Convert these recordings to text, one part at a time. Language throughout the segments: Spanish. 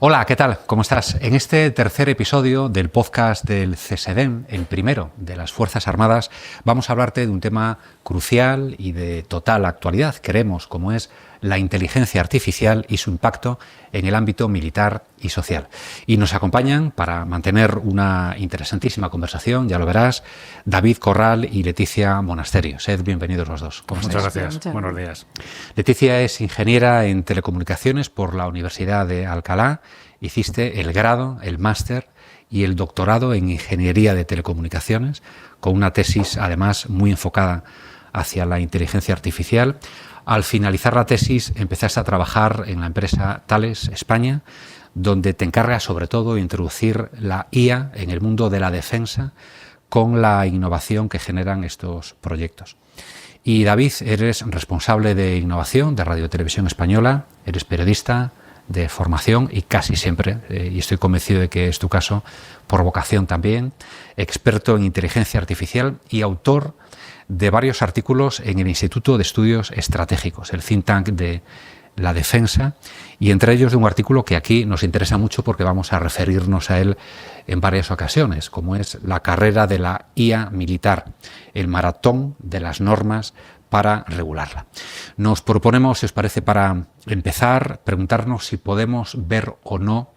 Hola, ¿qué tal? ¿Cómo estás? En este tercer episodio del podcast del CSEDEM, el primero de las Fuerzas Armadas, vamos a hablarte de un tema crucial y de total actualidad, creemos, como es la inteligencia artificial y su impacto en el ámbito militar y social. Y nos acompañan para mantener una interesantísima conversación, ya lo verás, David Corral y Leticia Monasterio. Sed bienvenidos los dos. ¿Cómo estáis? Muchas gracias. Buenos días. Leticia es ingeniera en telecomunicaciones por la Universidad de Alcalá. Hiciste el grado, el máster y el doctorado en Ingeniería de Telecomunicaciones, con una tesis además muy enfocada hacia la inteligencia artificial. Al finalizar la tesis empezaste a trabajar en la empresa Thales España, donde te encargas sobre todo de introducir la IA en el mundo de la defensa con la innovación que generan estos proyectos. Y David, eres responsable de innovación de Radio Televisión Española, eres periodista de formación y casi siempre, y estoy convencido de que es tu caso, por vocación también, experto en inteligencia artificial y autor de varios artículos en el Instituto de Estudios Estratégicos, el think tank de la defensa, y entre ellos de un artículo que aquí nos interesa mucho porque vamos a referirnos a él en varias ocasiones, como es la carrera de la IA militar, el maratón de las normas para regularla. Nos proponemos, si os parece, para empezar, preguntarnos si podemos ver o no,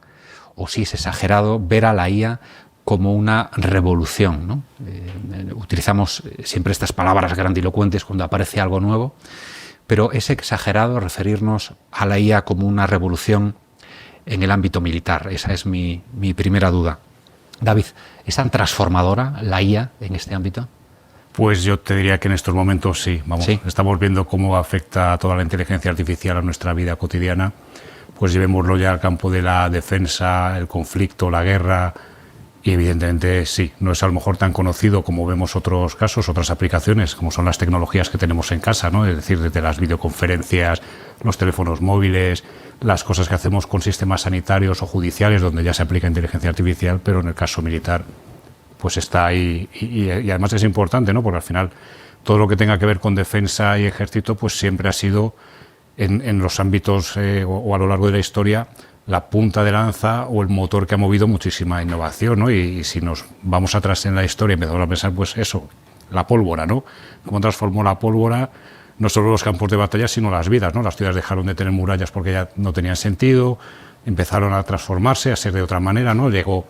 o si es exagerado, ver a la IA como una revolución, ¿no? Utilizamos siempre estas palabras grandilocuentes cuando aparece algo nuevo, pero es exagerado referirnos a la IA como una revolución en el ámbito militar. Esa es mi primera duda. David, ¿es tan transformadora la IA en este ámbito? Pues yo te diría que en estos momentos sí. Estamos viendo cómo afecta toda la inteligencia artificial a nuestra vida cotidiana. Pues llevémoslo ya al campo de la defensa, el conflicto, la guerra. Y evidentemente sí, no es a lo mejor tan conocido como vemos otros casos, otras aplicaciones, como son las tecnologías que tenemos en casa, ¿no? Es decir, desde las videoconferencias, los teléfonos móviles, las cosas que hacemos con sistemas sanitarios o judiciales, donde ya se aplica inteligencia artificial, pero en el caso militar pues está ahí y además es importante, ¿no? Porque al final todo lo que tenga que ver con defensa y ejército pues siempre ha sido en los ámbitos o a lo largo de la historia la punta de lanza o el motor que ha movido muchísima innovación, ¿no? Y si nos vamos atrás en la historia y empezamos a pensar, pues eso, la pólvora, ¿no? Cómo transformó la pólvora no solo los campos de batalla, sino las vidas, ¿no? Las ciudades dejaron de tener murallas porque ya no tenían sentido, empezaron a transformarse, a ser de otra manera, ¿no? Llegó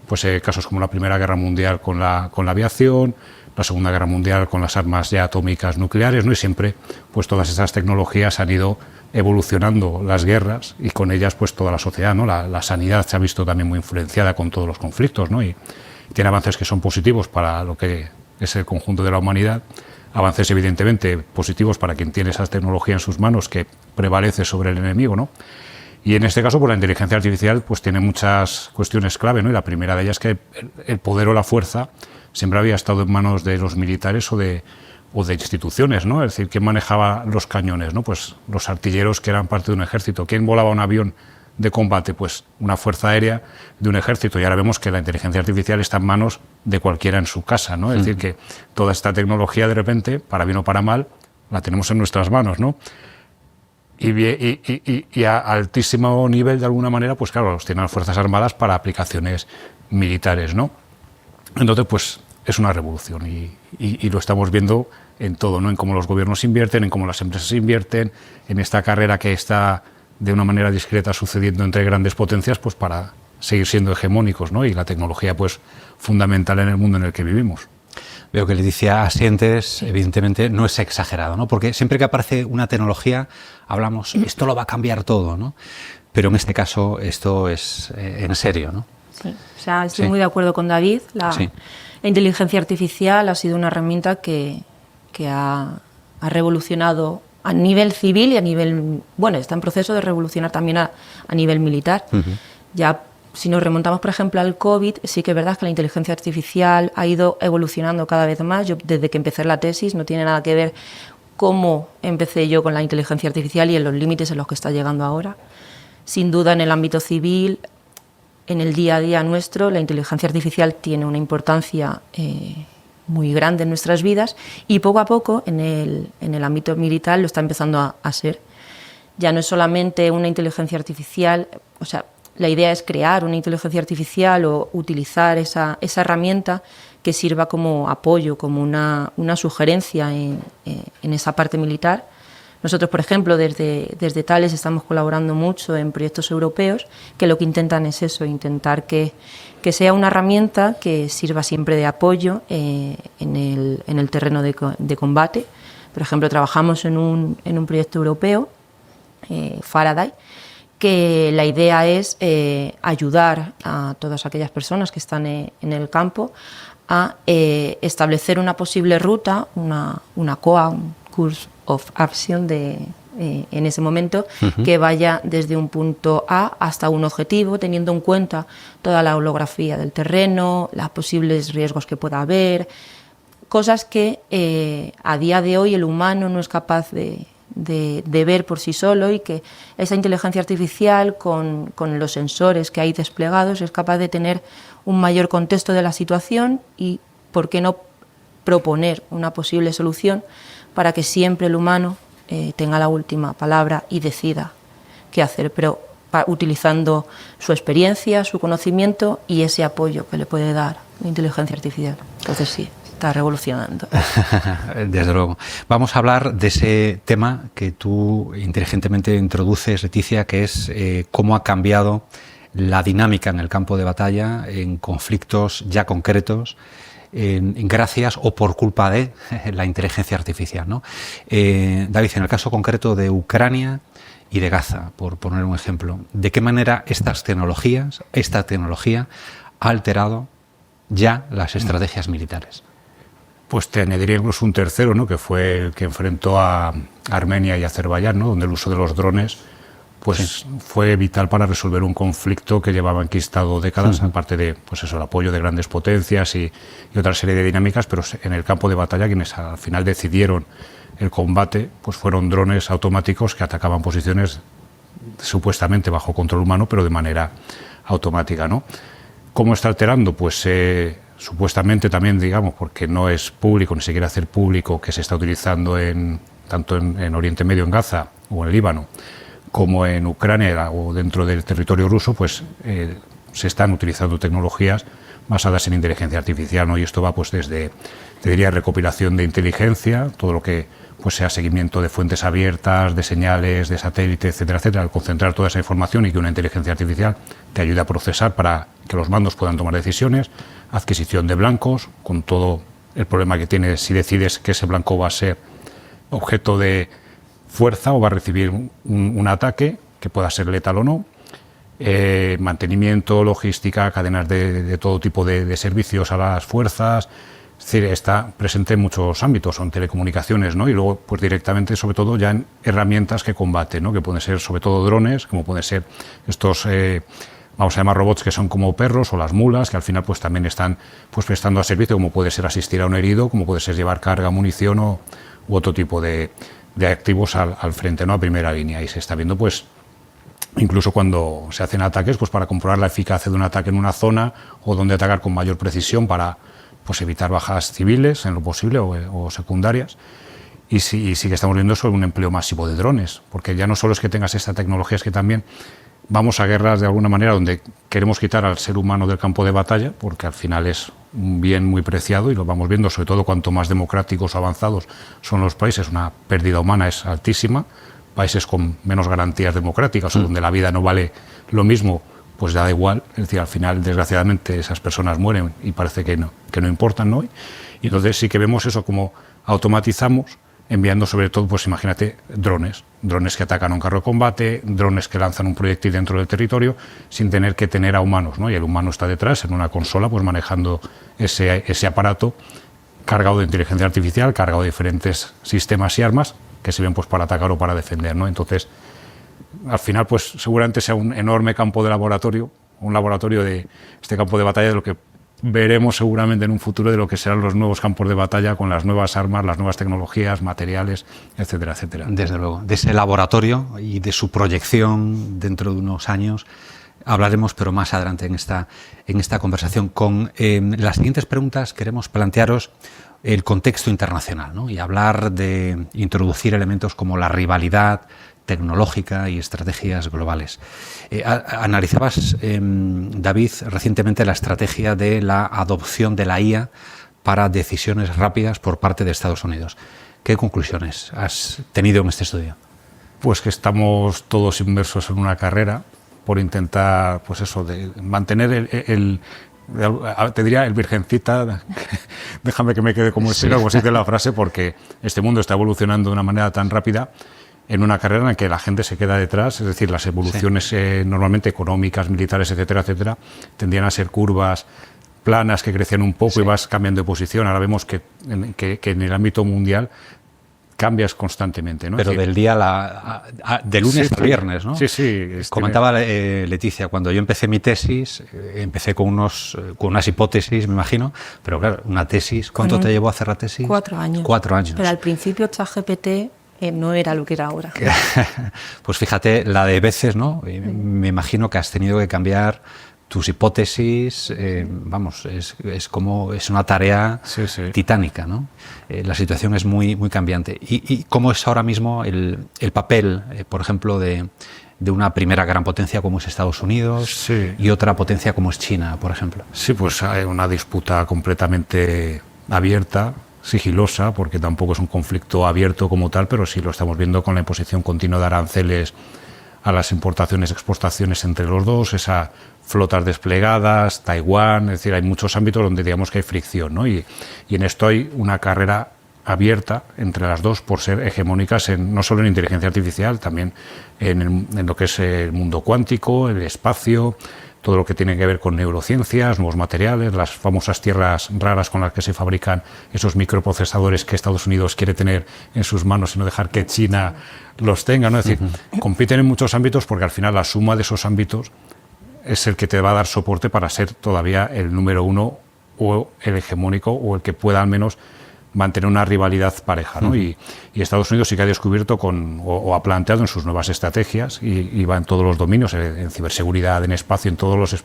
pues casos como la Primera Guerra Mundial con la aviación, la Segunda Guerra Mundial con las armas ya atómicas nucleares, ¿no? Y siempre pues todas esas tecnologías han ido evolucionando las guerras y con ellas pues toda la sociedad, ¿no? La sanidad se ha visto también muy influenciada con todos los conflictos, ¿no? Y tiene avances que son positivos para lo que es el conjunto de la humanidad, avances evidentemente positivos para quien tiene esa tecnología en sus manos que prevalece sobre el enemigo, ¿no? Y en este caso, pues la inteligencia artificial pues tiene muchas cuestiones clave, ¿no? Y la primera de ellas es que el poder o la fuerza siempre había estado en manos de los militares o de instituciones, ¿no? Es decir, ¿quién manejaba los cañones, ¿no? Pues los artilleros, que eran parte de un ejército. ¿Quién volaba un avión de combate? Pues una fuerza aérea de un ejército. Y ahora vemos que la inteligencia artificial está en manos de cualquiera en su casa, ¿no? Es decir, que toda esta tecnología, de repente, para bien o para mal, la tenemos en nuestras manos, ¿no? Y a altísimo nivel, de alguna manera, pues claro, los tienen las Fuerzas Armadas para aplicaciones militares, ¿no? Entonces, pues es una revolución y lo estamos viendo en todo, ¿no? En cómo los gobiernos invierten, en cómo las empresas invierten, en esta carrera que está de una manera discreta sucediendo entre grandes potencias, pues para seguir siendo hegemónicos, ¿no? Y la tecnología, pues, fundamental en el mundo en el que vivimos. Veo que Leticia asientes, evidentemente no es exagerado, ¿no? Porque siempre que aparece una tecnología hablamos, esto lo va a cambiar todo, ¿no? Pero en este caso esto es en serio, ¿no? Sí, o sea, estoy muy de acuerdo con David. La inteligencia artificial ha sido una herramienta que ha revolucionado a nivel civil y a nivel... Bueno, está en proceso de revolucionar también a nivel militar. Ya, si nos remontamos, por ejemplo, al COVID, sí que es verdad que la inteligencia artificial ha ido evolucionando cada vez más. Yo, desde que empecé la tesis, no tiene nada que ver cómo empecé yo con la inteligencia artificial y en los límites en los que está llegando ahora. Sin duda, en el ámbito civil, en el día a día nuestro, la inteligencia artificial tiene una importancia muy grande en nuestras vidas y poco a poco en el ámbito militar lo está empezando a ser. Ya no es solamente una inteligencia artificial, o sea, la idea es crear una inteligencia artificial o utilizar esa herramienta que sirva como apoyo, como una sugerencia en esa parte militar. Nosotros, por ejemplo, desde Thales estamos colaborando mucho en proyectos europeos que lo que intentan es eso, intentar que sea una herramienta que sirva siempre de apoyo en el terreno de combate. Por ejemplo, trabajamos en un proyecto europeo, Faraday, que la idea es ayudar a todas aquellas personas que están en el campo a establecer una posible ruta, una COA, un Course of Action en ese momento, que vaya desde un punto A hasta un objetivo, teniendo en cuenta toda la orografía del terreno, los posibles riesgos que pueda haber, cosas que a día de hoy el humano no es capaz de ver por sí solo, y que esa inteligencia artificial con los sensores que hay desplegados es capaz de tener un mayor contexto de la situación y, ¿por qué no proponer una posible solución para que siempre el humano tenga la última palabra y decida qué hacer, pero utilizando su experiencia, su conocimiento y ese apoyo que le puede dar la inteligencia artificial? Entonces sí, está revolucionando. Desde luego. Vamos a hablar de ese tema que tú inteligentemente introduces, Leticia, que es cómo ha cambiado la dinámica en el campo de batalla, en conflictos ya concretos, gracias o por culpa de la inteligencia artificial, ¿no? David, en el caso concreto de Ucrania y de Gaza, por poner un ejemplo, ¿de qué manera esta tecnología ha alterado ya las estrategias militares? Pues te añadiría incluso un tercero, ¿no?, que fue el que enfrentó a Armenia y Azerbaiyán, ¿no?, donde el uso de los drones pues fue vital para resolver un conflicto que llevaba enquistado décadas, aparte de pues eso, el apoyo de grandes potencias y otra serie de dinámicas, pero en el campo de batalla quienes al final decidieron el combate pues fueron drones automáticos que atacaban posiciones supuestamente bajo control humano, pero de manera automática, ¿no? ¿Cómo está alterando? Pues supuestamente también, digamos, porque no es público, ni se quiere hacer público, que se está utilizando tanto en Oriente Medio, en Gaza o en el Líbano, como en Ucrania o dentro del territorio ruso, pues se están utilizando tecnologías basadas en inteligencia artificial, ¿no? Y esto va pues desde, te diría, recopilación de inteligencia, todo lo que pues sea seguimiento de fuentes abiertas, de señales, de satélite, etcétera, etcétera, al concentrar toda esa información y que una inteligencia artificial te ayude a procesar para que los mandos puedan tomar decisiones, adquisición de blancos, con todo el problema que tiene si decides que ese blanco va a ser objeto de fuerza o va a recibir un ataque que pueda ser letal o no, mantenimiento, logística, cadenas de todo tipo de servicios a las fuerzas. Es decir, está presente en muchos ámbitos, son telecomunicaciones, ¿no? Y luego, pues directamente, sobre todo, ya en herramientas que combaten, ¿no? Que pueden ser, sobre todo, drones, como pueden ser estos, vamos a llamar robots que son como perros, o las mulas, que al final pues también están pues prestando a servicio, como puede ser asistir a un herido, como puede ser llevar carga, munición u otro tipo de activos al frente, ¿no?, a primera línea. Y se está viendo, pues, incluso cuando se hacen ataques, pues para comprobar la eficacia de un ataque en una zona o dónde atacar con mayor precisión para pues evitar bajas civiles en lo posible o secundarias. Y sí que estamos viendo sobre un empleo masivo de drones, porque ya no solo es que tengas esta tecnología, es que también vamos a guerras de alguna manera donde queremos quitar al ser humano del campo de batalla, porque al final es un bien muy preciado y lo vamos viendo, sobre todo cuanto más democráticos o avanzados son los países, una pérdida humana es altísima. Países con menos garantías democráticas o donde la vida no vale lo mismo, pues da igual. Es decir, al final, desgraciadamente, esas personas mueren y parece que no importan, ¿no? Y entonces sí que vemos eso, como automatizamos, enviando sobre todo, pues imagínate, drones que atacan a un carro de combate, drones que lanzan un proyectil dentro del territorio sin tener que tener a humanos, ¿no? Y el humano está detrás, en una consola, pues manejando ese aparato cargado de inteligencia artificial, cargado de diferentes sistemas y armas que sirven pues para atacar o para defender, ¿no? Entonces, al final, pues seguramente sea un enorme campo de laboratorio, un laboratorio de este campo de batalla, de lo que veremos seguramente en un futuro, de lo que serán los nuevos campos de batalla con las nuevas armas, las nuevas tecnologías, materiales, etcétera, etcétera. Desde luego, de ese laboratorio y de su proyección dentro de unos años hablaremos, pero más adelante en esta conversación. Con las siguientes preguntas queremos plantearos el contexto internacional, ¿no? Y hablar de introducir elementos como la rivalidad tecnológica y estrategias globales. Analizabas, David, recientemente la estrategia de la adopción de la IA para decisiones rápidas por parte de Estados Unidos. ¿Qué conclusiones has tenido en este estudio? Pues que estamos todos inmersos en una carrera por intentar, pues eso, de mantener te diría el virgencita, déjame que me quede como sí. Como se dice la frase, porque este mundo está evolucionando de una manera tan rápida en una carrera en la que la gente se queda detrás, es decir, las evoluciones normalmente económicas, militares, etcétera, etcétera, tendían a ser curvas planas que crecían un poco y vas cambiando de posición. Ahora vemos que en el ámbito mundial cambias constantemente, ¿no? Pero es decir, del día de lunes a viernes, ¿no? Sí, sí. Comentaba Leticia, cuando yo empecé mi tesis, empecé con unas hipótesis, me imagino, pero claro, una tesis, ¿cuánto te llevó a hacer la tesis? 4 años. 4 años. Pero al principio ChatGPT no era lo que era ahora. Pues fíjate, la de veces, ¿no? Me imagino que has tenido que cambiar tus hipótesis, vamos, es una tarea titánica, ¿no? La situación es muy, muy cambiante. ¿Y cómo es ahora mismo el papel, por ejemplo, de una primera gran potencia como es Estados Unidos y otra potencia como es China, por ejemplo? Sí, pues hay una disputa completamente abierta, sigilosa, porque tampoco es un conflicto abierto como tal, pero sí lo estamos viendo con la imposición continua de aranceles a las importaciones y exportaciones entre los dos, esas flotas desplegadas, Taiwán, es decir, hay muchos ámbitos donde digamos que hay fricción, ¿no? Y en esto hay una carrera abierta entre las dos por ser hegemónicas no solo en inteligencia artificial, también en lo que es el mundo cuántico, el espacio, todo lo que tiene que ver con neurociencias, nuevos materiales, las famosas tierras raras con las que se fabrican esos microprocesadores que Estados Unidos quiere tener en sus manos y no dejar que China los tenga, ¿no? Es decir, compiten en muchos ámbitos porque al final la suma de esos ámbitos es el que te va a dar soporte para ser todavía el número uno o el hegemónico o el que pueda al menos mantener una rivalidad pareja, ¿no? Y Estados Unidos sí que ha descubierto o ha planteado en sus nuevas estrategias y va en todos los dominios, en ciberseguridad, en espacio, en todos los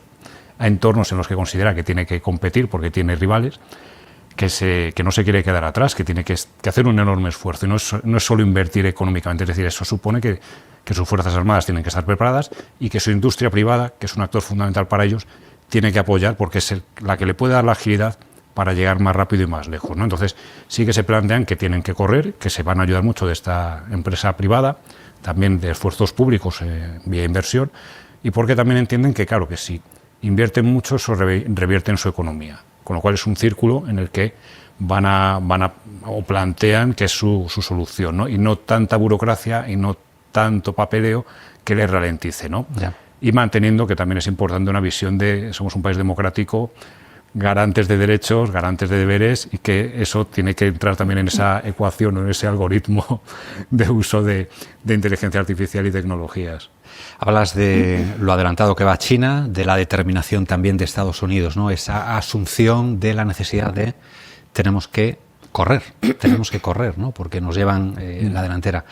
entornos en los que considera que tiene que competir porque tiene rivales, que no se quiere quedar atrás, que tiene que hacer un enorme esfuerzo. Y no es solo invertir económicamente, es decir, eso supone que sus Fuerzas Armadas tienen que estar preparadas y que su industria privada, que es un actor fundamental para ellos, tiene que apoyar porque es la que le puede dar la agilidad para llegar más rápido y más lejos, ¿no? Entonces sí que se plantean que tienen que correr, que se van a ayudar mucho de esta empresa privada, también de esfuerzos públicos vía inversión, y porque también entienden que, claro, que si invierten mucho, eso revierte en su economía, con lo cual es un círculo en el que o plantean que es su solución, ¿no? Y no tanta burocracia y no tanto papeleo que les ralentice, ¿no? Ya. Y manteniendo que también es importante una visión de somos un país democrático, garantes de derechos, garantes de deberes, y que eso tiene que entrar también en esa ecuación o en ese algoritmo de uso de inteligencia artificial y tecnologías. Hablas de lo adelantado que va China, de la determinación también de Estados Unidos, ¿no? Esa asunción de la necesidad de tenemos que correr, ¿no? Porque nos llevan la delantera.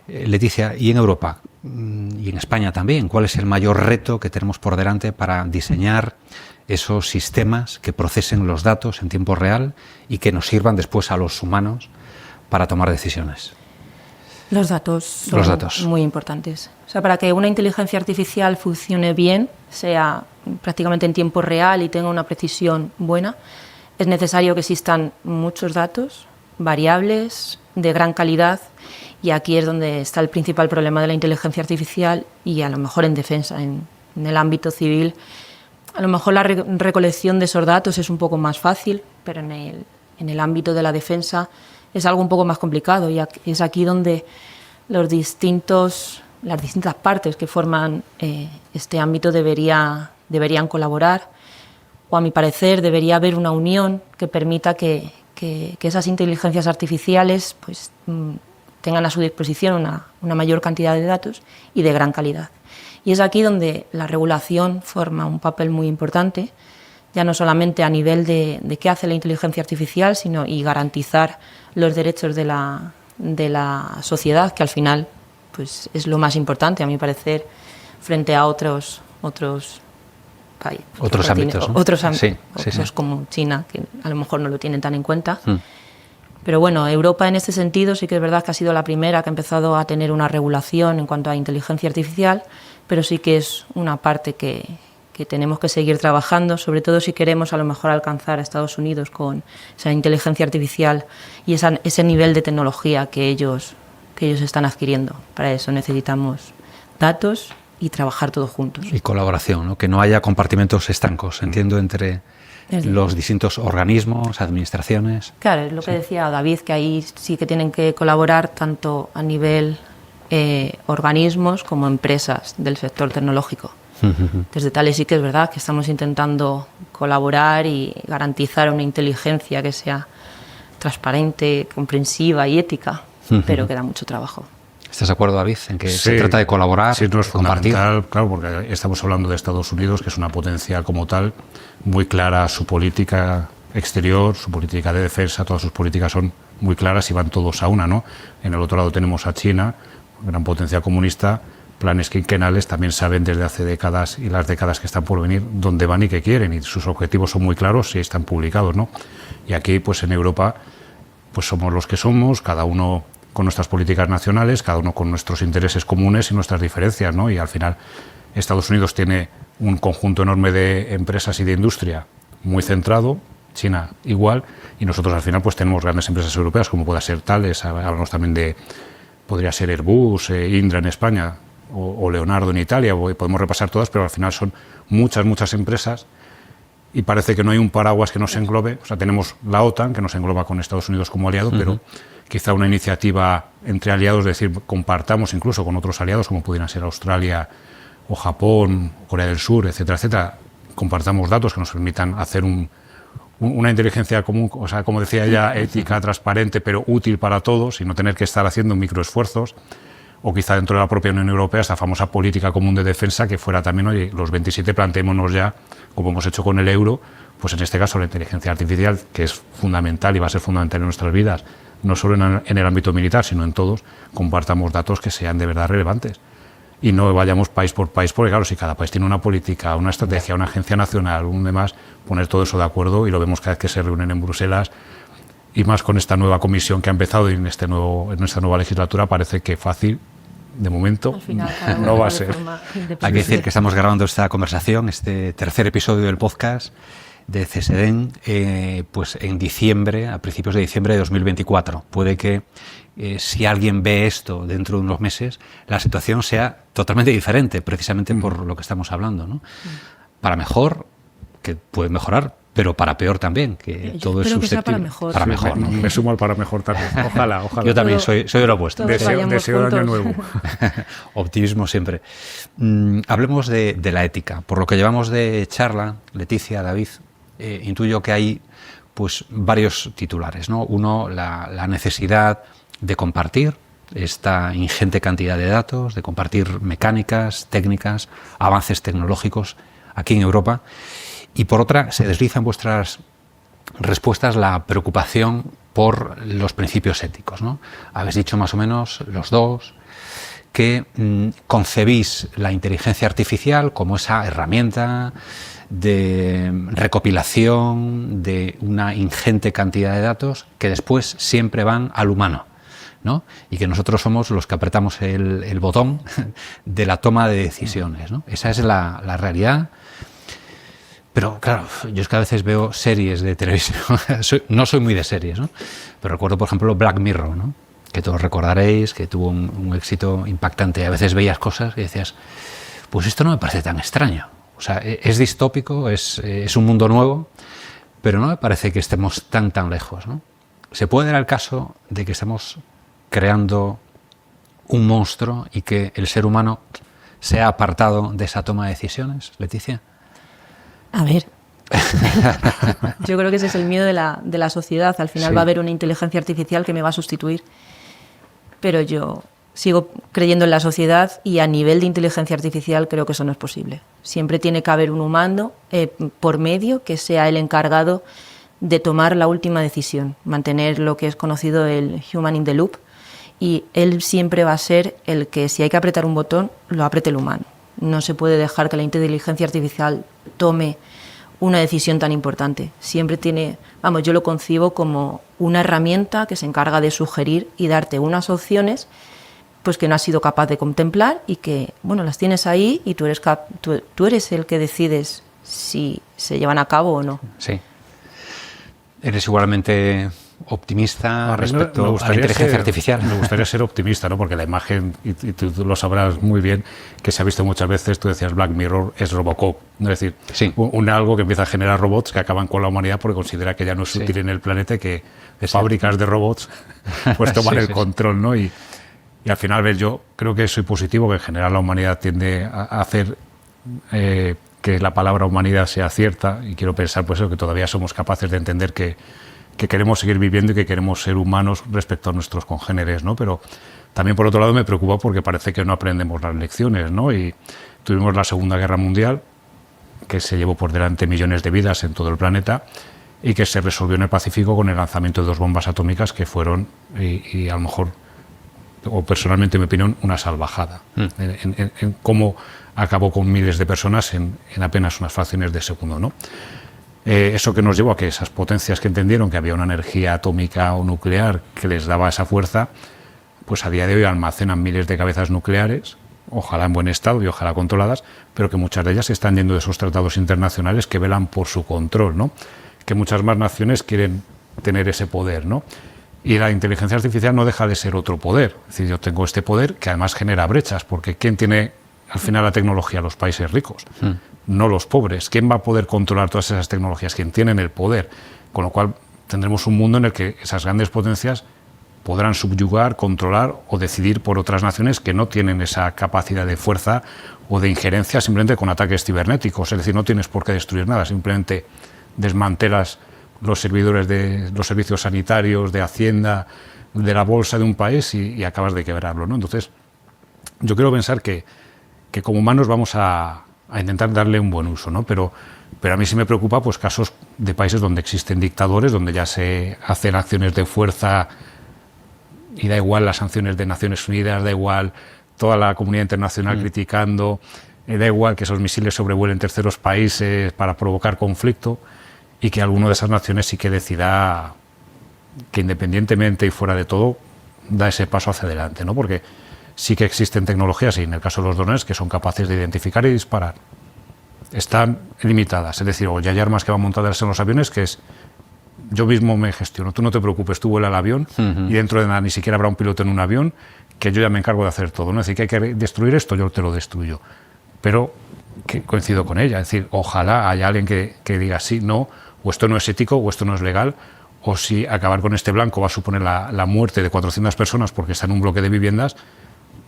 Leticia, ¿y en Europa y en España también? ¿Cuál es el mayor reto que tenemos por delante para diseñar esos sistemas que procesen los datos en tiempo real y que nos sirvan después a los humanos para tomar decisiones? Los datos son muy importantes. O sea, para que una inteligencia artificial funcione bien, sea prácticamente en tiempo real y tenga una precisión buena, es necesario que existan muchos datos, variables, de gran calidad, y aquí es donde está el principal problema de la inteligencia artificial y a lo mejor en defensa, en el ámbito civil. A lo mejor la recolección de esos datos es un poco más fácil, pero en el ámbito de la defensa es algo un poco más complicado, y es aquí donde las distintas partes que forman este ámbito deberían colaborar, o a mi parecer debería haber una unión que permita que esas inteligencias artificiales pues, tengan a su disposición una mayor cantidad de datos y de gran calidad. Y es aquí donde la regulación forma un papel muy importante, ya no solamente a nivel de qué hace la inteligencia artificial, sino y garantizar los derechos de la sociedad, que al final pues, es lo más importante, a mi parecer, frente a otros ámbitos, ¿no? Otros sí. como China, que a lo mejor no lo tienen tan en cuenta. Pero bueno, Europa en este sentido sí que es verdad que ha sido la primera que ha empezado a tener una regulación en cuanto a inteligencia artificial, pero sí que es una parte que tenemos que seguir trabajando, sobre todo si queremos a lo mejor alcanzar a Estados Unidos con esa inteligencia artificial y ese nivel de tecnología que ellos están adquiriendo. Para eso necesitamos datos y trabajar todos juntos. Y colaboración, ¿no? Que no haya compartimentos estancos, entiendo, entre los distintos organismos, administraciones. Claro, es lo que decía David, que ahí sí que tienen que colaborar tanto a nivel organismos como empresas del sector tecnológico. Desde Thales sí que es verdad que estamos intentando colaborar y garantizar una inteligencia que sea transparente, comprensiva y ética, pero queda mucho trabajo. ¿Estás de acuerdo, David, en que se trata de colaborar, sí, no es compartir? Fundamental, claro, porque estamos hablando de Estados Unidos, que es una potencia como tal, muy clara su política exterior, su política de defensa, todas sus políticas son muy claras y van todos a una, ¿no? En el otro lado tenemos a China, gran potencia comunista, planes quinquenales, también saben desde hace décadas y las décadas que están por venir dónde van y qué quieren, y sus objetivos son muy claros y están publicados, ¿no? Y aquí, pues en Europa, pues somos los que somos, cada uno con nuestras políticas nacionales, cada uno con nuestros intereses comunes y nuestras diferencias, ¿no? Y al final Estados Unidos tiene un conjunto enorme de empresas y de industria muy centrado, China igual, y nosotros al final pues tenemos grandes empresas europeas como pueda ser Thales, hablamos también de, podría ser Airbus, Indra en España o Leonardo en Italia, podemos repasar todas, pero al final son muchas empresas y parece que no hay un paraguas que nos englobe. O sea, tenemos la OTAN que nos engloba con Estados Unidos como aliado, pero quizá una iniciativa entre aliados, es decir, compartamos incluso con otros aliados como pudieran ser Australia o Japón, Corea del Sur, etcétera, etcétera, compartamos datos que nos permitan hacer una inteligencia común, o sea, como decía ella, ética, transparente, pero útil para todos y no tener que estar haciendo microesfuerzos. O quizá dentro de la propia Unión Europea esta famosa política común de defensa que fuera también, oye, los 27 planteémonos ya, como hemos hecho con el euro, pues en este caso la inteligencia artificial, que es fundamental y va a ser fundamental en nuestras vidas, no solo en el ámbito militar, sino en todos, compartamos datos que sean de verdad relevantes. Y no vayamos país por país, porque claro, si cada país tiene una política, una estrategia, una agencia nacional, un demás, poner todo eso de acuerdo, y lo vemos cada vez que se reúnen en Bruselas, y más con esta nueva comisión que ha empezado y en esta nueva legislatura parece que fácil, de momento, no va a ser. Hay que decir que estamos grabando esta conversación, este tercer episodio del podcast de CSDEN, pues en diciembre, a principios de diciembre de 2024. Puede que si alguien ve esto dentro de unos meses, la situación sea totalmente diferente, precisamente por lo que estamos hablando, ¿no? Para mejor, que puede mejorar, pero para peor también, que todo es susceptible. Para mejor, ¿no? Me sumo al para mejor también. Ojalá. Yo también soy de lo opuesto. Deseo año nuevo. Optimismo siempre. Hablemos de la ética. Por lo que llevamos de charla, Leticia, David, intuyo que hay pues varios titulares, ¿no? Uno, la necesidad de compartir esta ingente cantidad de datos, de compartir mecánicas, técnicas, avances tecnológicos aquí en Europa. Y por otra, se desliza en vuestras respuestas la preocupación por los principios éticos, ¿no? Habéis dicho más o menos los dos que concebís la inteligencia artificial como esa herramienta de recopilación de una ingente cantidad de datos que después siempre van al humano, ¿no? Y que nosotros somos los que apretamos el botón de la toma de decisiones, ¿no? Esa es la realidad. Pero claro, yo es que a veces veo series de televisión, no soy muy de series, ¿no? Pero recuerdo, por ejemplo, Black Mirror, ¿no? Que todos recordaréis, que tuvo un éxito impactante. A veces veías cosas y decías, pues esto no me parece tan extraño. O sea, es distópico, es un mundo nuevo, pero no me parece que estemos tan lejos, ¿no? ¿Se puede dar el caso de que estamos creando un monstruo y que el ser humano se ha apartado de esa toma de decisiones, Leticia? A ver, yo creo que ese es el miedo de la sociedad. Al final va a haber una inteligencia artificial que me va a sustituir, pero yo sigo creyendo en la sociedad y a nivel de inteligencia artificial creo que eso no es posible. Siempre tiene que haber un humano por medio que sea el encargado de tomar la última decisión, mantener lo que es conocido el human in the loop, y él siempre va a ser el que, si hay que apretar un botón, lo apriete el humano. No se puede dejar que la inteligencia artificial tome una decisión tan importante. Siempre tiene, vamos, yo lo concibo como una herramienta que se encarga de sugerir y darte unas opciones pues que no has sido capaz de contemplar y que, bueno, las tienes ahí y tú eres el que decides si se llevan a cabo o no. Sí. ¿Eres igualmente optimista respecto a la inteligencia artificial? Me gustaría ser optimista, ¿no? Porque la imagen, y tú lo sabrás muy bien, que se ha visto muchas veces, tú decías Black Mirror, es Robocop. Es decir, sí, algo que empieza a generar robots que acaban con la humanidad porque considera que ya no es útil en el planeta y que fábricas de robots pues toman el control, ¿no? Y al final, yo creo que soy positivo, que en general la humanidad tiende a hacer que la palabra humanidad sea cierta, y quiero pensar pues eso, que todavía somos capaces de entender que queremos seguir viviendo y que queremos ser humanos respecto a nuestros congéneres, ¿no? Pero también, por otro lado, me preocupa porque parece que no aprendemos las lecciones, ¿no? Y tuvimos la Segunda Guerra Mundial, que se llevó por delante millones de vidas en todo el planeta y que se resolvió en el Pacífico con el lanzamiento de 2 bombas atómicas que fueron, y a lo mejor, o personalmente, en mi opinión, una salvajada en cómo acabó con miles de personas en apenas unas fracciones de segundo, ¿no? Eso que nos llevó a que esas potencias que entendieron que había una energía atómica o nuclear que les daba esa fuerza, pues a día de hoy almacenan miles de cabezas nucleares, ojalá en buen estado y ojalá controladas, pero que muchas de ellas están yendo de esos tratados internacionales que velan por su control, ¿no? Que muchas más naciones quieren tener ese poder, ¿no? Y la inteligencia artificial no deja de ser otro poder. Es decir, yo tengo este poder que además genera brechas, porque ¿quién tiene al final la tecnología? Los países ricos, no los pobres. ¿Quién va a poder controlar todas esas tecnologías? ¿Quién tiene el poder? Con lo cual tendremos un mundo en el que esas grandes potencias podrán subyugar, controlar o decidir por otras naciones que no tienen esa capacidad de fuerza o de injerencia simplemente con ataques cibernéticos. Es decir, no tienes por qué destruir nada, simplemente desmantelas los servidores de los servicios sanitarios, de Hacienda, de la bolsa de un país y acabas de quebrarlo, ¿no? Entonces, yo quiero pensar que como humanos vamos a intentar darle un buen uso, ¿no? Pero a mí sí me preocupa pues casos de países donde existen dictadores, donde ya se hacen acciones de fuerza y da igual las sanciones de Naciones Unidas, da igual toda la comunidad internacional criticando, da igual que esos misiles sobrevuelen terceros países para provocar conflicto, y que alguno de esas naciones sí que decida que independientemente y fuera de todo da ese paso hacia adelante, ¿no? Porque sí que existen tecnologías, y en el caso de los drones, que son capaces de identificar y disparar. Están limitadas, es decir, o ya hay armas que van montadas en los aviones que es yo mismo me gestiono, tú no te preocupes, tú vuela al avión y dentro de nada ni siquiera habrá un piloto en un avión, que yo ya me encargo de hacer todo, ¿no? Es decir, que hay que destruir esto, yo te lo destruyo. Pero que coincido con ella, es decir, ojalá haya alguien que diga sí, no, o esto no es ético, o esto no es legal, o si acabar con este blanco va a suponer la muerte de 400 personas porque está en un bloque de viviendas,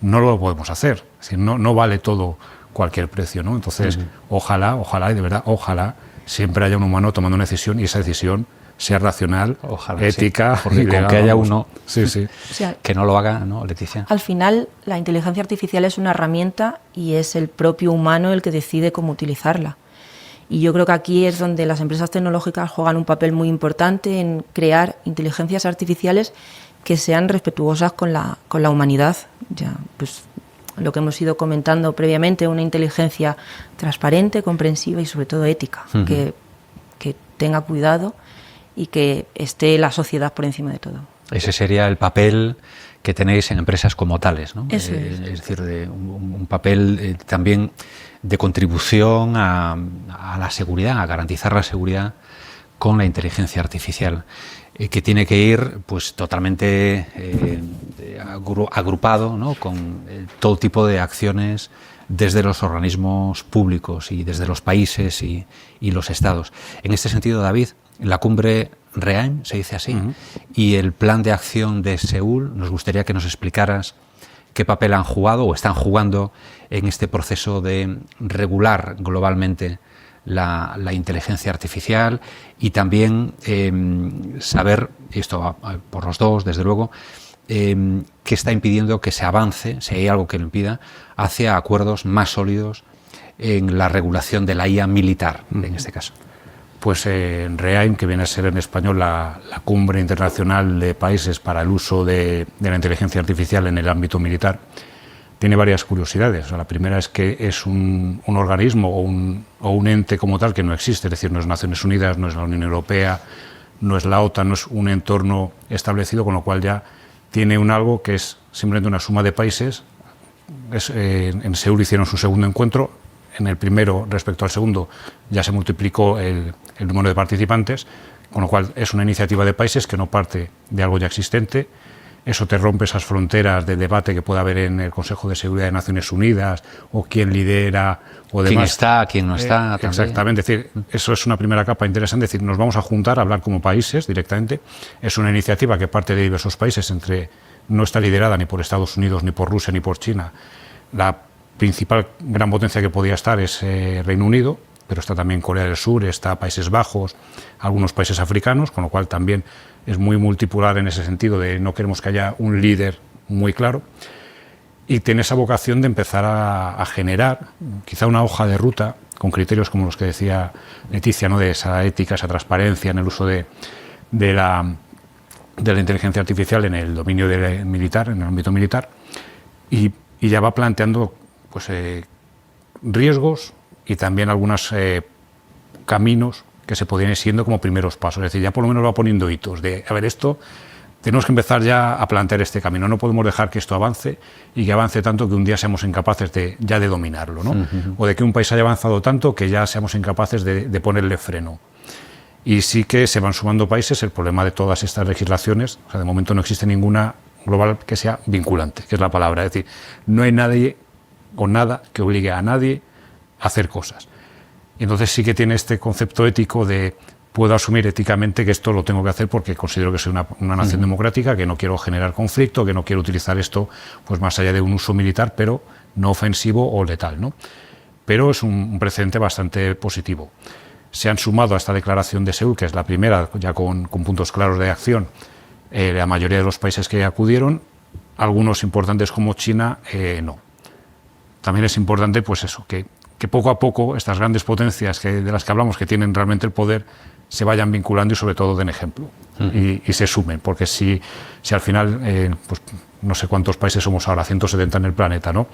no lo podemos hacer. Es decir, no vale todo cualquier precio, ¿no? Entonces, ojalá, y de verdad, ojalá siempre haya un humano tomando una decisión y esa decisión sea racional, ojalá, ética, sí, porque con que haya uno o sea, que no lo haga, ¿no, Leticia? Al final, la inteligencia artificial es una herramienta y es el propio humano el que decide cómo utilizarla. Y yo creo que aquí es donde las empresas tecnológicas juegan un papel muy importante en crear inteligencias artificiales que sean respetuosas con la humanidad. Ya, pues lo que hemos ido comentando previamente, una inteligencia transparente, comprensiva y sobre todo ética, que tenga cuidado y que esté la sociedad por encima de todo. Ese sería el papel que tenéis en empresas como tales, ¿no? Eso es decir, de un papel también de contribución a la seguridad, a garantizar la seguridad con la inteligencia artificial, que tiene que ir pues totalmente agrupado, ¿no? Con todo tipo de acciones desde los organismos públicos y desde los países y los estados. En este sentido, David, la cumbre REAIM, se dice así, y el plan de acción de Seúl, nos gustaría que nos explicaras qué papel han jugado o están jugando en este proceso de regular globalmente la inteligencia artificial y también saber, y esto va por los dos, desde luego, qué está impidiendo que se avance, si hay algo que lo impida, hacia acuerdos más sólidos en la regulación de la IA militar, en este caso. Pues en REAIM, que viene a ser en español la Cumbre Internacional de Países para el Uso de la Inteligencia Artificial en el Ámbito Militar, tiene varias curiosidades. O sea, la primera es que es un organismo o un ente como tal que no existe, es decir, no es Naciones Unidas, no es la Unión Europea, no es la OTAN, no es un entorno establecido, con lo cual ya tiene un algo que es simplemente una suma de países. En Seúl hicieron su segundo encuentro. En el primero, respecto al segundo, ya se multiplicó el número de participantes, con lo cual es una iniciativa de países que no parte de algo ya existente. Eso te rompe esas fronteras de debate que puede haber en el Consejo de Seguridad de Naciones Unidas, o quién lidera, o demás. ¿Quién está, quién no está? Exactamente, es decir, eso es una primera capa interesante, es decir, nos vamos a juntar a hablar como países directamente. Es una iniciativa que parte de diversos países, no está liderada ni por Estados Unidos, ni por Rusia, ni por China. La principal gran potencia que podía estar es Reino Unido, pero está también Corea del Sur, está Países Bajos, algunos países africanos, con lo cual también es muy multipolar en ese sentido de no queremos que haya un líder muy claro, y tiene esa vocación de empezar a generar quizá una hoja de ruta con criterios como los que decía Leticia, ¿no? De esa ética, esa transparencia en el uso de la inteligencia artificial en el dominio militar, en el ámbito militar, y ya va planteando pues riesgos y también algunos caminos que se podrían ir siguiendo como primeros pasos. Es decir, ya por lo menos va poniendo hitos de, a ver, esto tenemos que empezar ya a plantear este camino. No podemos dejar que esto avance y que avance tanto que un día seamos incapaces de dominarlo, ¿no? O de que un país haya avanzado tanto que ya seamos incapaces de ponerle freno. Y sí que se van sumando países. El problema de todas estas legislaciones, o sea, de momento no existe ninguna global que sea vinculante, que es la palabra. Es decir, no hay nadie o nada que obligue a nadie a hacer cosas. Y entonces sí que tiene este concepto ético de puedo asumir éticamente que esto lo tengo que hacer porque considero que soy una nación democrática, que no quiero generar conflicto, que no quiero utilizar esto pues más allá de un uso militar, pero no ofensivo o letal, ¿no? Pero es un precedente bastante positivo. Se han sumado a esta declaración de Seúl, que es la primera, ya con puntos claros de acción, la mayoría de los países que acudieron, algunos importantes como China, no. También es importante, pues eso, que poco a poco estas grandes potencias de las que hablamos, que tienen realmente el poder, se vayan vinculando y sobre todo den ejemplo y se sumen, porque si al final, pues no sé cuántos países somos ahora, 170 en el planeta, ¿no?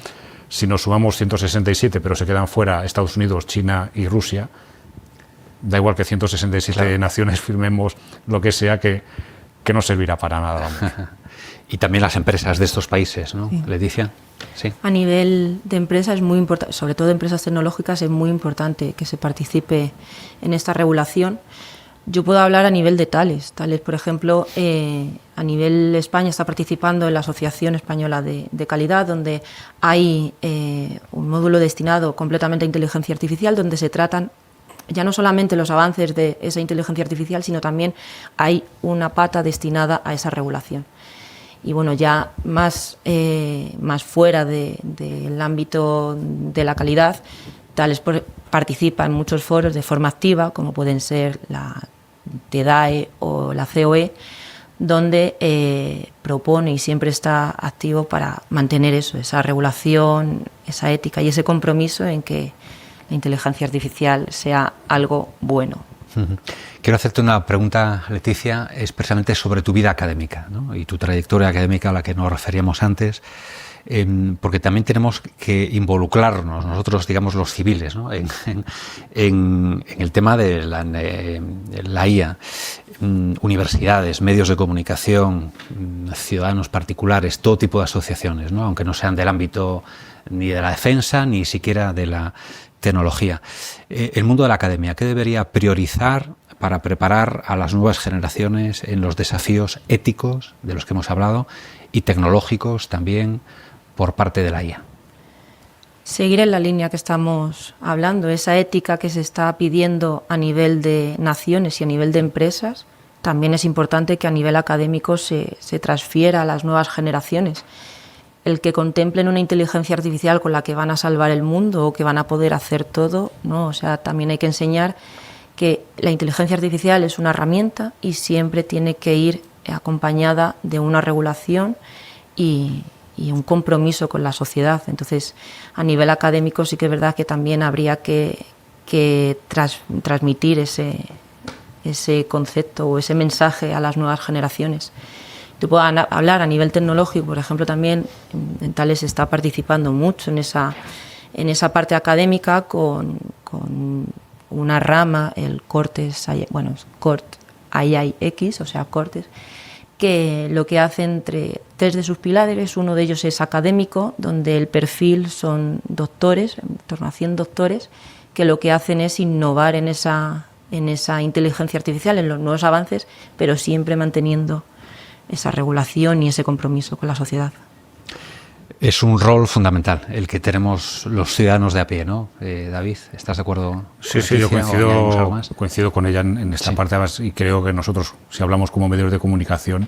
Si nos sumamos 167, pero se quedan fuera Estados Unidos, China y Rusia, da igual que 167 naciones firmemos lo que sea, que no servirá para nada. Vamos. Y también las empresas de estos países, ¿no? Sí. Leticia. Sí. A nivel de empresas es muy importante, sobre todo empresas tecnológicas, es muy importante que se participe en esta regulación. Yo puedo hablar a nivel de Thales, por ejemplo, a nivel España está participando en la Asociación Española de Calidad, donde hay un módulo destinado completamente a inteligencia artificial, donde se tratan ya no solamente los avances de esa inteligencia artificial, sino también hay una pata destinada a esa regulación. Y bueno, ya más fuera del ámbito de la calidad, Thales participa en muchos foros de forma activa, como pueden ser la TDAE o la COE, donde propone y siempre está activo para mantener esa regulación, esa ética y ese compromiso en que la inteligencia artificial sea algo bueno. Quiero hacerte una pregunta, Leticia, expresamente sobre tu vida académica, ¿no? Y tu trayectoria académica a la que nos referíamos antes, porque también tenemos que involucrarnos nosotros, digamos, los civiles, ¿no? en el tema de la IA, universidades, medios de comunicación, ciudadanos particulares, todo tipo de asociaciones, ¿no? Aunque no sean del ámbito ni de la defensa ni siquiera de la tecnología. El mundo de la academia, ¿qué debería priorizar para preparar a las nuevas generaciones en los desafíos éticos de los que hemos hablado y tecnológicos también por parte de la IA? Seguir en la línea que estamos hablando, esa ética que se está pidiendo a nivel de naciones y a nivel de empresas, también es importante que a nivel académico se transfiera a las nuevas generaciones. El que contemplen una inteligencia artificial con la que van a salvar el mundo o que van a poder hacer todo, ¿no? O sea, también hay que enseñar que la inteligencia artificial es una herramienta y siempre tiene que ir acompañada de una regulación y un compromiso con la sociedad. Entonces, a nivel académico sí que es verdad que también habría que transmitir ese concepto o ese mensaje a las nuevas generaciones. Te puedo hablar a nivel tecnológico, por ejemplo, también en Thales se está participando mucho en esa parte académica con una rama, el Cortes, bueno, Cort IIX, o sea, Cortes, que lo que hacen entre tres de sus pilares, uno de ellos es académico, donde el perfil son doctores, en torno a 100 doctores, que lo que hacen es innovar en esa inteligencia artificial, en los nuevos avances, pero siempre manteniendo esa regulación y ese compromiso con la sociedad. Es un rol fundamental el que tenemos los ciudadanos de a pie, ¿no? David, ¿estás de acuerdo? Sí, yo coincido con ella en esta parte, y creo que nosotros, si hablamos como medios de comunicación,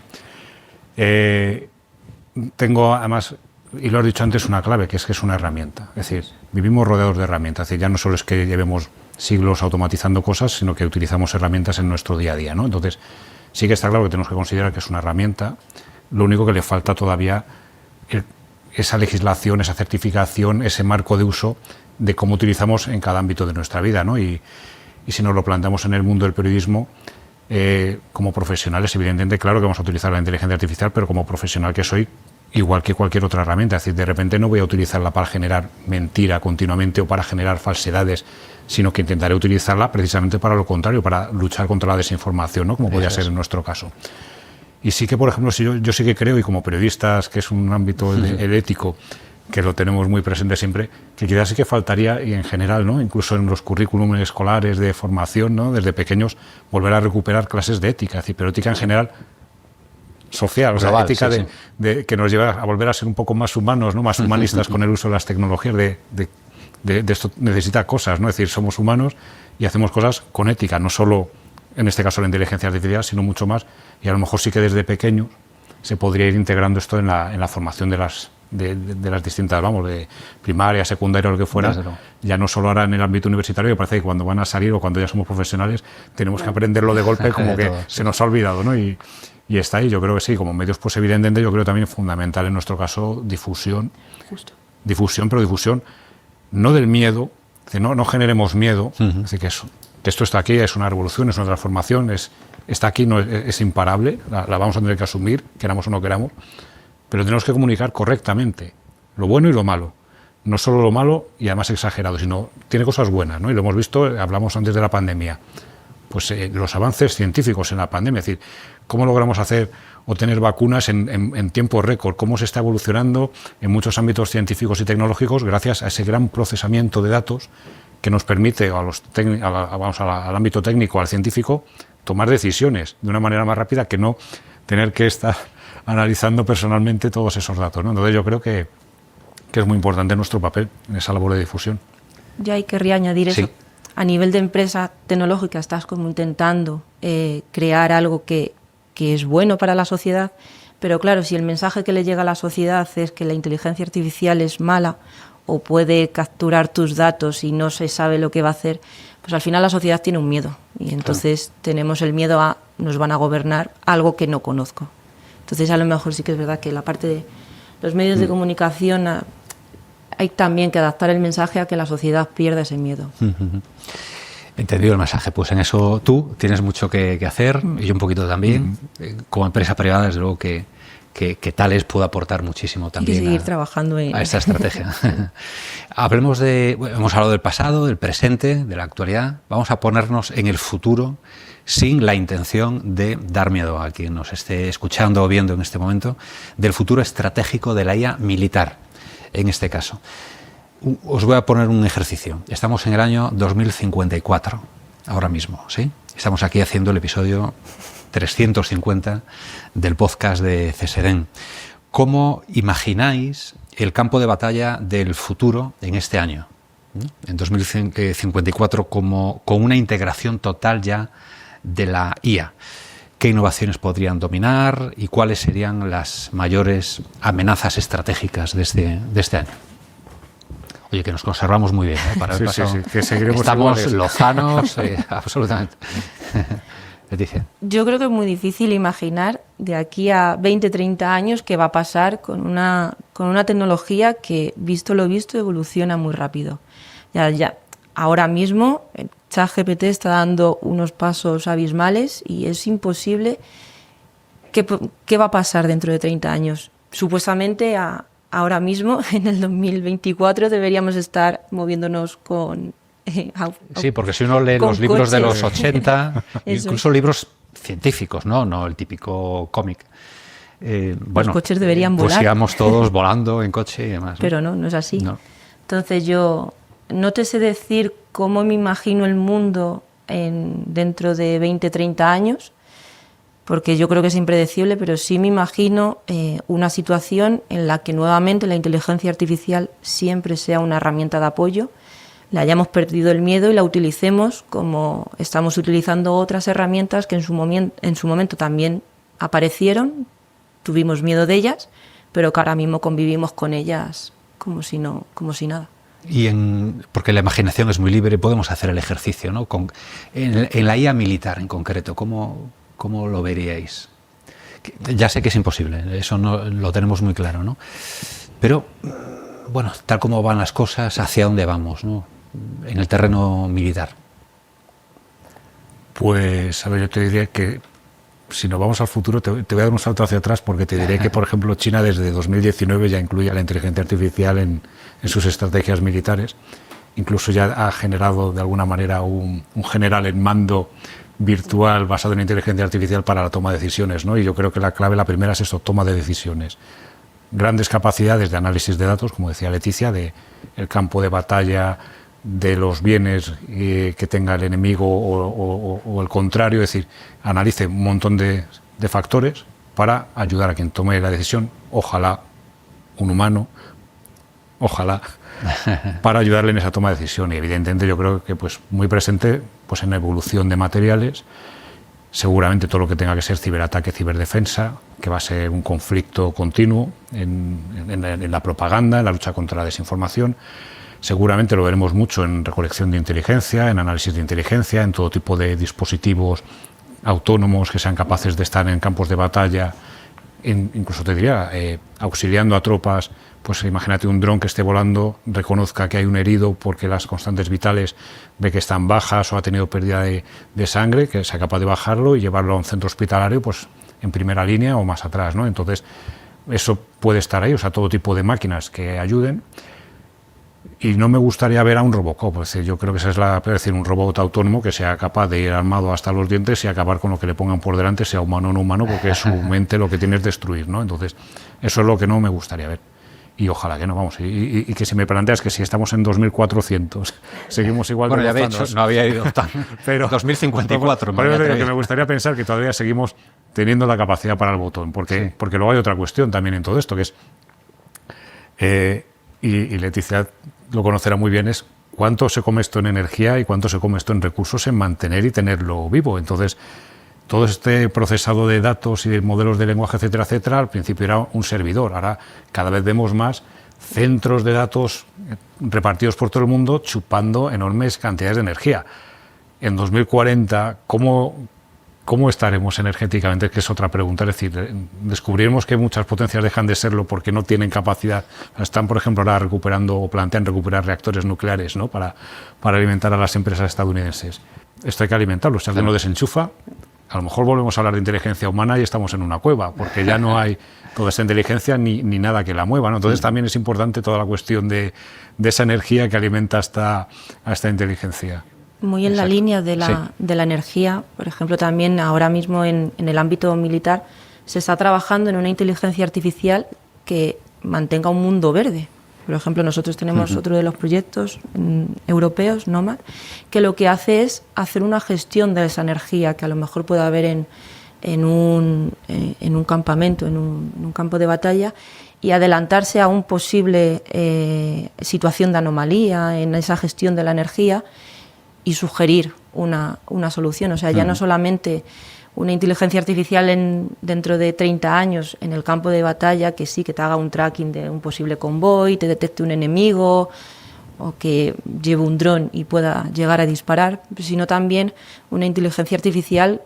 tengo además, y lo has dicho antes, una clave, que es una herramienta. Es decir, vivimos rodeados de herramientas. Es decir, ya no solo es que llevemos siglos automatizando cosas, sino que utilizamos herramientas en nuestro día a día, ¿no? Entonces, sí que está claro que tenemos que considerar que es una herramienta. Lo único que le falta todavía esa legislación, esa certificación, ese marco de uso de cómo utilizamos en cada ámbito de nuestra vida, ¿no? Y si nos lo planteamos en el mundo del periodismo, como profesionales, evidentemente, claro que vamos a utilizar la inteligencia artificial, pero como profesional que soy, igual que cualquier otra herramienta. Es decir, de repente no voy a utilizarla para generar mentira continuamente o para generar falsedades, sino que intentaré utilizarla precisamente para lo contrario, para luchar contra la desinformación, ¿no? Como podría ser en nuestro caso. Y sí que, por ejemplo, yo sí que creo, y como periodistas, que es un ámbito el ético, que lo tenemos muy presente siempre, que quizás sí que faltaría, y en general, ¿no? Incluso en los currículums escolares de formación, ¿no? Desde pequeños, volver a recuperar clases de ética, es decir, pero ética en general social, o sea, ética que nos lleva a volver a ser un poco más humanos, ¿no? Más humanistas con el uso de las tecnologías, de esto necesita cosas, ¿no? Es decir, somos humanos y hacemos cosas con ética, no solo en este caso la inteligencia artificial, sino mucho más, y a lo mejor sí que desde pequeños se podría ir integrando esto en la formación de las distintas, de primaria, secundaria o lo que fuera, ya no solo ahora en el ámbito universitario, que parece que cuando van a salir o cuando ya somos profesionales tenemos que aprenderlo de golpe, como que se nos ha olvidado, ¿no? Y está ahí, yo creo que sí, como medios, pues evidentemente yo creo también fundamental en nuestro caso difusión. Justo. Pero difusión no del miedo, que no generemos miedo, es decir, que esto está aquí, es una revolución, es una transformación, está aquí, es imparable, la vamos a tener que asumir, queramos o no queramos, pero tenemos que comunicar correctamente lo bueno y lo malo. No solo lo malo y además exagerado, sino tiene cosas buenas, ¿no? Y lo hemos visto, hablamos antes de la pandemia, pues los avances científicos en la pandemia, es decir, cómo logramos obtener vacunas en tiempo récord, cómo se está evolucionando en muchos ámbitos científicos y tecnológicos gracias a ese gran procesamiento de datos que nos permite al ámbito técnico, al científico, tomar decisiones de una manera más rápida que no tener que estar analizando personalmente todos esos datos, ¿no? Entonces yo creo que es muy importante nuestro papel en esa labor de difusión. Yo ahí querría añadir eso. A nivel de empresa tecnológica estás como intentando crear algo que es bueno para la sociedad, pero claro, si el mensaje que le llega a la sociedad es que la inteligencia artificial es mala o puede capturar tus datos y no se sabe lo que va a hacer, pues al final la sociedad tiene un miedo y entonces tenemos el miedo a nos van a gobernar algo que no conozco. Entonces a lo mejor sí que es verdad que la parte de los medios de comunicación hay también que adaptar el mensaje a que la sociedad pierda ese miedo. Entendido el mensaje, pues en eso tú tienes mucho que hacer y yo un poquito también. Como empresa privada, desde luego que Thales puede aportar muchísimo también. Hay que seguir trabajando a esta estrategia. Hablemos hemos hablado del pasado, del presente, de la actualidad. Vamos a ponernos en el futuro sin la intención de dar miedo a quien nos esté escuchando o viendo en este momento, del futuro estratégico de la IA militar, en este caso. Os voy a poner un ejercicio. Estamos en el año 2054, ahora mismo, ¿sí? Estamos aquí haciendo el episodio 350 del podcast de CSDEN. ¿Cómo imagináis el campo de batalla del futuro en este año? En 2054, con una integración total ya de la IA. ¿Qué innovaciones podrían dominar y cuáles serían las mayores amenazas estratégicas de este año? Oye, que nos conservamos muy bien, ¿eh? Para el pasado. Sí, que seguiremos estamos iguales. lozanos, absolutamente. Leticia. Yo creo que es muy difícil imaginar de aquí a 20, 30 años qué va a pasar con una tecnología que, visto lo visto, evoluciona muy rápido. Ya, ahora mismo ChatGPT está dando unos pasos abismales y es imposible ¿qué va a pasar dentro de 30 años? Supuestamente ahora mismo, en el 2024, deberíamos estar moviéndonos con... Sí, porque si uno lee los libros de los 80, incluso libros científicos, no el típico cómic. Los coches deberían volar. Pues íbamos todos volando en coche y demás. Pero no es así. No. Entonces yo no te sé decir cómo me imagino el mundo dentro de 20, 30 años, porque yo creo que es impredecible, pero sí me imagino una situación en la que nuevamente la inteligencia artificial siempre sea una herramienta de apoyo, le hayamos perdido el miedo y la utilicemos como estamos utilizando otras herramientas que en su momento también aparecieron, tuvimos miedo de ellas, pero que ahora mismo convivimos con ellas como si nada. Porque la imaginación es muy libre, podemos hacer el ejercicio, ¿no? En la IA militar en concreto, ¿cómo lo veríais? Ya sé que es imposible, eso no lo tenemos muy claro, ¿no? Pero, bueno, tal como van las cosas, ¿hacia dónde vamos, ¿no? En el terreno militar. Pues, a ver, yo te diría que si nos vamos al futuro, te voy a dar un salto hacia atrás, porque te diré que, por ejemplo, China desde 2019 ya incluye la inteligencia artificial en sus estrategias militares. Incluso ya ha generado de alguna manera un general en mando virtual basado en inteligencia artificial para la toma de decisiones, ¿no? Y yo creo que la clave, la primera, es eso, toma de decisiones. Grandes capacidades de análisis de datos, como decía Leticia, de el campo de batalla, de los bienes que tenga el enemigo o el contrario, es decir, analice un montón de factores para ayudar a quien tome la decisión, ojalá un humano, ojalá, para ayudarle en esa toma de decisión. Y evidentemente yo creo que pues muy presente pues en la evolución de materiales, seguramente todo lo que tenga que ser ciberataque, ciberdefensa, que va a ser un conflicto continuo en la propaganda, en la lucha contra la desinformación. Seguramente lo veremos mucho en recolección de inteligencia, en análisis de inteligencia, en todo tipo de dispositivos autónomos que sean capaces de estar en campos de batalla, incluso te diría, auxiliando a tropas. Pues imagínate un dron que esté volando, reconozca que hay un herido porque las constantes vitales ve que están bajas o ha tenido pérdida de sangre, que sea capaz de bajarlo y llevarlo a un centro hospitalario pues en primera línea o más atrás, ¿no? Entonces, eso puede estar ahí, o sea, todo tipo de máquinas que ayuden. Y no me gustaría ver a un Robocop, es decir, yo creo que esa es decir, un robot autónomo que sea capaz de ir armado hasta los dientes y acabar con lo que le pongan por delante, sea humano o no humano, porque su mente lo que tiene es destruir, ¿no? Entonces, eso es lo que no me gustaría ver. Y ojalá que no, vamos, y que si me planteas que si estamos en 2400 seguimos igual de ya hecho, no había ido tan... pero 2054. Que me gustaría pensar que todavía seguimos teniendo la capacidad para el botón, porque luego hay otra cuestión también en todo esto, que es, y Leticia lo conocerá muy bien, es cuánto se come esto en energía y cuánto se come esto en recursos en mantener y tenerlo vivo. Entonces, todo este procesado de datos y de modelos de lenguaje, etcétera, etcétera, al principio era un servidor. Ahora cada vez vemos más centros de datos repartidos por todo el mundo chupando enormes cantidades de energía. En 2040, ¿cómo estaremos energéticamente? Que es otra pregunta. Es decir, descubriremos que muchas potencias dejan de serlo porque no tienen capacidad. Están, por ejemplo, ahora recuperando o plantean recuperar reactores nucleares, ¿no? para alimentar a las empresas estadounidenses. Esto hay que alimentarlo. Si alguien lo desenchufa, a lo mejor volvemos a hablar de inteligencia humana y estamos en una cueva, porque ya no hay toda esa inteligencia ni nada que la mueva, ¿no? Entonces también es importante toda la cuestión de esa energía que alimenta a esta inteligencia. Muy en la línea de la energía, por ejemplo, también ahora mismo en el ámbito militar se está trabajando en una inteligencia artificial que mantenga un mundo verde. Por ejemplo, nosotros tenemos otro de los proyectos europeos, NOMAD, que lo que hace es hacer una gestión de esa energía que a lo mejor puede haber en un campamento, en un campo de batalla, y adelantarse a un posible situación de anomalía en esa gestión de la energía y sugerir una solución. O sea, ya no solamente una inteligencia artificial dentro de 30 años en el campo de batalla que sí, que te haga un tracking de un posible convoy, te detecte un enemigo o que lleve un dron y pueda llegar a disparar, sino también una inteligencia artificial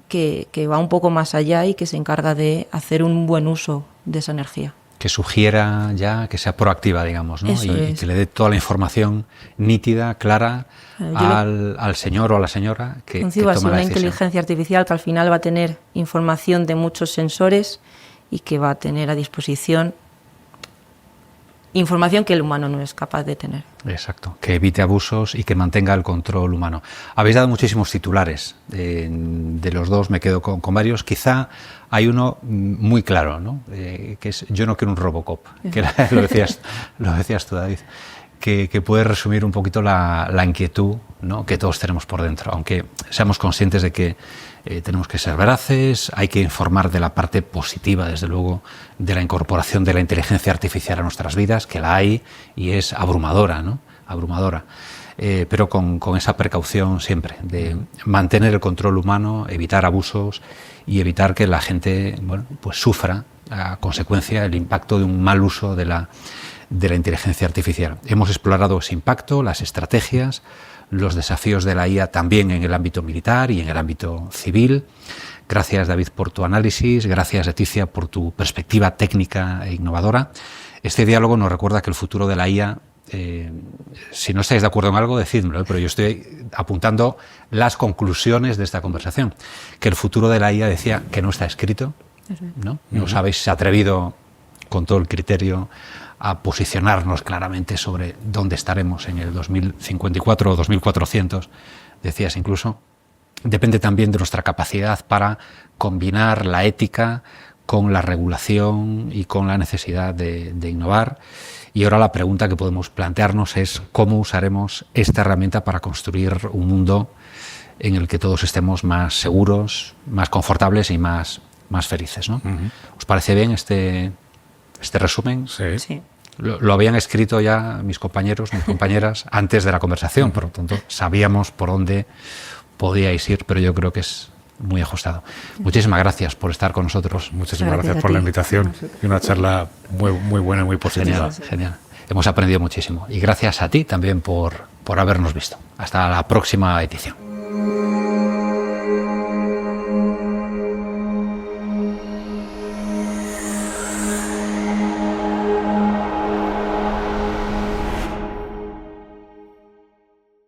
que va un poco más allá y que se encarga de hacer un buen uso de esa energía. que sugiera ya, que sea proactiva, digamos, ¿no? Y que le dé toda la información nítida, clara al señor o a la señora que tome la decisión. Una inteligencia artificial que al final va a tener información de muchos sensores y que va a tener a disposición información que el humano no es capaz de tener. Exacto, que evite abusos y que mantenga el control humano. Habéis dado muchísimos titulares, de los dos me quedo con varios. Quizá hay uno muy claro, ¿no? Que es "Yo no quiero un Robocop", que lo decías tú, David, que puede resumir un poquito la inquietud, ¿no?, que todos tenemos por dentro, aunque seamos conscientes de que tenemos que ser veraces, hay que informar de la parte positiva, desde luego, de la incorporación de la inteligencia artificial a nuestras vidas, que la hay y es abrumadora, ¿no? Abrumadora. Pero con esa precaución siempre, de mantener el control humano, evitar abusos y evitar que la gente, bueno, pues sufra a consecuencia el impacto de un mal uso de la inteligencia artificial. Hemos explorado ese impacto, las estrategias, los desafíos de la IA también en el ámbito militar y en el ámbito civil. Gracias, David, por tu análisis. Gracias, Leticia, por tu perspectiva técnica e innovadora. Este diálogo nos recuerda que el futuro de la IA, si no estáis de acuerdo en algo, decídmelo, pero yo estoy apuntando las conclusiones de esta conversación. Que el futuro de la IA, decía, que no está escrito, ¿no? No os habéis atrevido con todo el criterio a posicionarnos claramente sobre dónde estaremos en el 2054 o 2400, decías incluso. Depende también de nuestra capacidad para combinar la ética con la regulación y con la necesidad de innovar. Y ahora la pregunta que podemos plantearnos es cómo usaremos esta herramienta para construir un mundo en el que todos estemos más seguros, más confortables y más felices, ¿no? ¿Os parece bien este resumen? Sí. Lo habían escrito ya mis compañeros, mis compañeras, antes de la conversación, por lo tanto sabíamos por dónde podíais ir, pero yo creo que es muy ajustado. Muchísimas gracias por estar con nosotros. Muchísimas gracias por la invitación y una charla muy buena, muy positiva. Genial. Hemos aprendido muchísimo y gracias a ti también por habernos visto. Hasta la próxima edición.